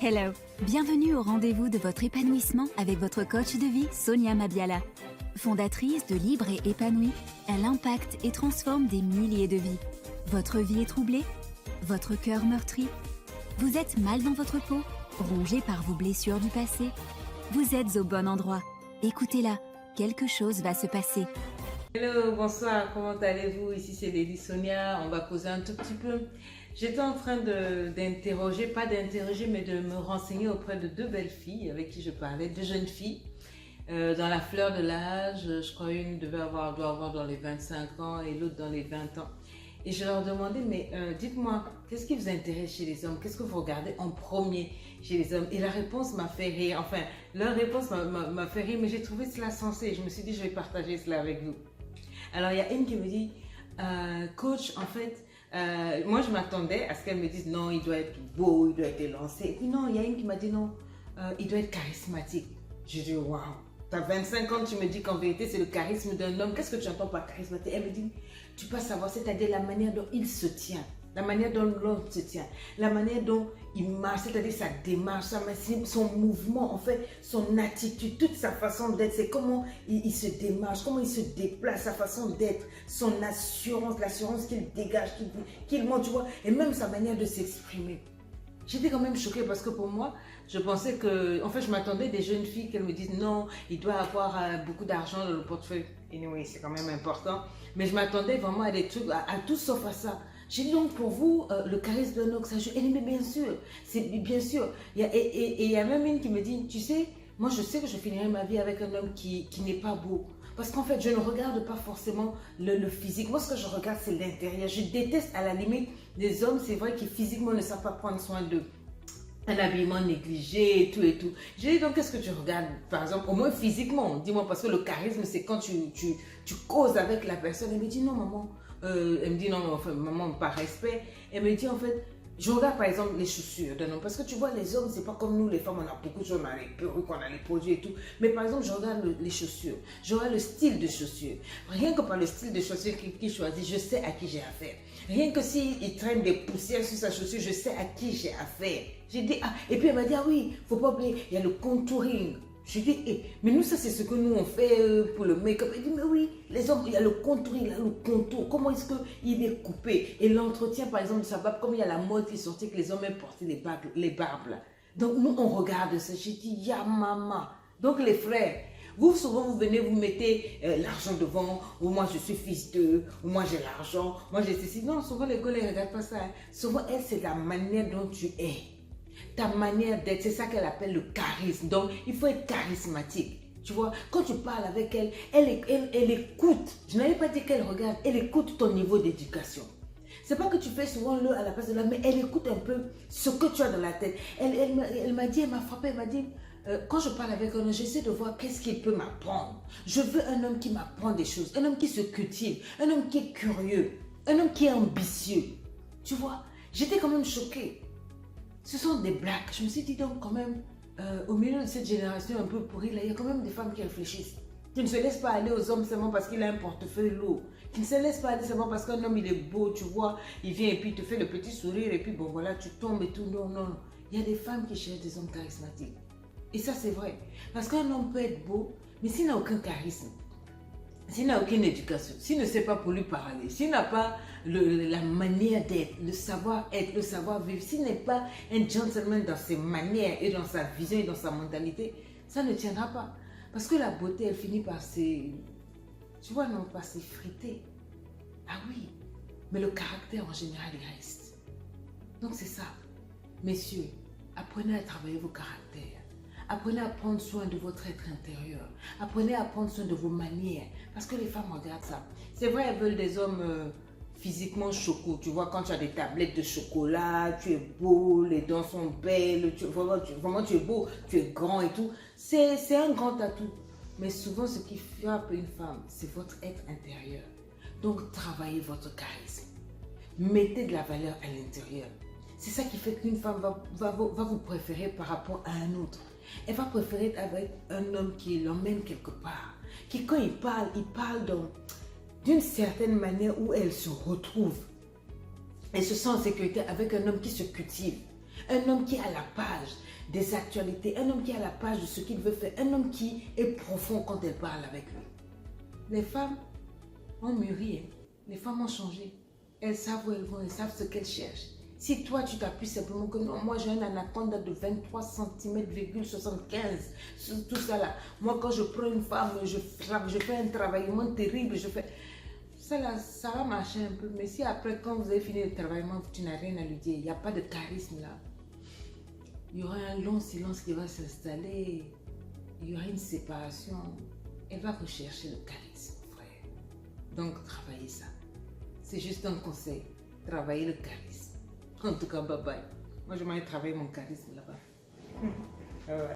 Hello, bienvenue au rendez-vous de votre épanouissement avec votre coach de vie Sonia Mabiala. Fondatrice de Libre et Épanouie, elle impacte et transforme des milliers de vies. Votre vie est troublée? Votre cœur meurtri? Vous êtes mal dans votre peau? Rongé par vos blessures du passé? Vous êtes au bon endroit. Écoutez-la, quelque chose va se passer. Hello, bonsoir, comment allez-vous? Ici c'est Lady Sonia, on va causer un tout petit peu. J'étais en train d'interroger, pas d'interroger, mais de me renseigner auprès de deux belles filles avec qui je parlais, deux jeunes filles, dans la fleur de l'âge. Je crois une doit avoir dans les 25 ans et l'autre dans les 20 ans. Et je leur demandais, mais dites-moi, qu'est-ce qui vous intéresse chez les hommes? Qu'est-ce que vous regardez en premier chez les hommes? Et la réponse m'a fait rire, enfin, leur réponse m'a fait rire, mais j'ai trouvé cela sensé. Je me suis dit, je vais partager cela avec vous. Alors, il y a une qui me dit, coach, en fait, moi je m'attendais à ce qu'elle me dise, non, il doit être beau, il doit être élancé. Et puis non, il y a une qui m'a dit, non, il doit être charismatique. J'ai dit, waouh, tu as 25 ans, tu me dis qu'en vérité, c'est le charisme d'un homme. Qu'est-ce que tu entends par charismatique? Elle me dit, tu peux savoir, c'est-à-dire la manière dont il se tient. La manière dont l'homme se tient, la manière dont il marche, c'est-à-dire sa démarche, son mouvement, en fait, son attitude, toute sa façon d'être, c'est comment il se démarche, comment il se déplace, sa façon d'être, son assurance, l'assurance qu'il dégage, qu'il montre, tu vois, et même sa manière de s'exprimer. J'étais quand même choquée parce que pour moi, je pensais que, en fait, je m'attendais des jeunes filles qu'elles me disent non, il doit avoir beaucoup d'argent dans le portefeuille. Anyway, c'est quand même important. Mais je m'attendais vraiment à des trucs, à tout sauf à ça. J'ai dit donc pour vous, le charisme d'un homme, ça joue. Elle dit mais bien sûr, c'est bien sûr. Et il y a même une qui me dit, tu sais, moi je sais que je finirai ma vie avec un homme qui n'est pas beau. Parce qu'en fait, je ne regarde pas forcément le physique. Moi, ce que je regarde, c'est l'intérieur. Je déteste à la limite des hommes, c'est vrai, qui physiquement ne savent pas prendre soin d'eux. Un habillement négligé et tout et tout. J'ai dit donc, qu'est-ce que tu regardes, par exemple, au moins physiquement? Dis-moi, parce que le charisme, c'est quand tu causes avec la personne. Elle me dit non, maman. Elle me dit non, enfin, maman, par respect. Elle me dit en fait, je regarde par exemple les chaussures d'un homme. Parce que tu vois, les hommes, c'est pas comme nous, les femmes, on a beaucoup de choses, on a les perruques, on a les produits et tout. Mais par exemple, je regarde les chaussures. Je regarde le style de chaussures. Rien que par le style de chaussures qu'il choisit, je sais à qui j'ai affaire. Rien que s'il traîne des poussières sur sa chaussure, je sais à qui j'ai affaire. J'ai dit, ah, et puis elle m'a dit, ah oui, faut pas oublier, il y a le contouring. J'ai dit, eh, mais nous, ça c'est ce que nous on fait pour le make-up. Elle dit, mais oui, les hommes, il y a le contouring, il y a le contour. Comment est-ce qu'il est coupé? Et l'entretien, par exemple, de sa barbe, comme il y a la mode qui est sortie, que les hommes aiment porter les barbes là. Donc nous, on regarde ça. J'ai dit, ya maman. Donc les frères, vous souvent vous venez, vous mettez l'argent devant, ou moi je suis fils d'eux, ou moi j'ai l'argent, moi j'ai ceci. Non, souvent les gars ne regardent pas ça. Hein. Souvent, elle, c'est la manière dont tu es. Ta manière d'être, c'est ça qu'elle appelle le charisme. Donc, il faut être charismatique. Tu vois, quand tu parles avec elle, elle écoute. Je n'avais pas dit qu'elle regarde, elle écoute ton niveau d'éducation. C'est pas que tu fais souvent le à la place de là, mais elle écoute un peu ce que tu as dans la tête. Elle m'a dit, elle m'a frappé, elle m'a dit, quand je parle avec un homme, j'essaie de voir qu'est-ce qu'il peut m'apprendre. Je veux un homme qui m'apprend des choses, un homme qui se cultive, un homme qui est curieux, un homme qui est ambitieux. Tu vois, j'étais quand même choquée. Ce sont des blagues. Je me suis dit donc quand même, au milieu de cette génération un peu pourrie, là, il y a quand même des femmes qui réfléchissent. Qui ne se laissent pas aller aux hommes seulement parce qu'il a un portefeuille lourd. Qui ne se laissent pas aller seulement parce qu'un homme il est beau, tu vois, il vient et puis il te fait le petit sourire et puis bon voilà, tu tombes et tout. Non, non, non. Il y a des femmes qui cherchent des hommes charismatiques. Et ça c'est vrai. Parce qu'un homme peut être beau, mais s'il n'a aucun charisme, s'il n'a aucune éducation, s'il ne sait pas pour lui parler, s'il n'a pas la manière d'être, le savoir-être, le savoir-vivre, s'il n'est pas un gentleman dans ses manières et dans sa vision et dans sa mentalité, ça ne tiendra pas. Parce que la beauté, elle finit par tu vois, non, par s'effriter. Ah oui, mais le caractère en général, il reste. Donc c'est ça. Messieurs, apprenez à travailler vos caractères. Apprenez à prendre soin de votre être intérieur. Apprenez à prendre soin de vos manières. Parce que les femmes regardent ça. C'est vrai, elles veulent des hommes physiquement chocos. Tu vois, quand tu as des tablettes de chocolat, tu es beau, les dents sont belles, vraiment tu es beau, tu es grand et tout. C'est un grand atout. Mais souvent, ce qui frappe une femme, c'est votre être intérieur. Donc, travaillez votre charisme. Mettez de la valeur à l'intérieur. C'est ça qui fait qu'une femme va vous préférer par rapport à un autre. Elle va préférer être avec un homme qui l'emmène quelque part. Qui quand il parle d'une certaine manière où elle se retrouve. Elle se sent en sécurité avec un homme qui se cultive. Un homme qui est à la page des actualités, un homme qui est à la page de ce qu'il veut faire, un homme qui est profond quand elle parle avec lui. Les femmes ont mûri, hein. Les femmes ont changé. Elles savent où elles vont, elles savent ce qu'elles cherchent. Si toi, tu t'appuies simplement que non, moi j'ai un anaconda de 23 cm,75 sur tout ça là. Moi, quand je prends une femme, je fais un travaillement terrible, ça là, ça va marcher un peu. Mais si après, quand vous avez fini le travaillement, tu n'as rien à lui dire, il n'y a pas de charisme là. Il y aura un long silence qui va s'installer. Il y aura une séparation. Elle va rechercher le charisme, frère. Donc, travaillez ça. C'est juste un conseil. Travaillez le charisme. En tout cas, bye bye. Moi, je m'en ai travaillé mon charisme là-bas.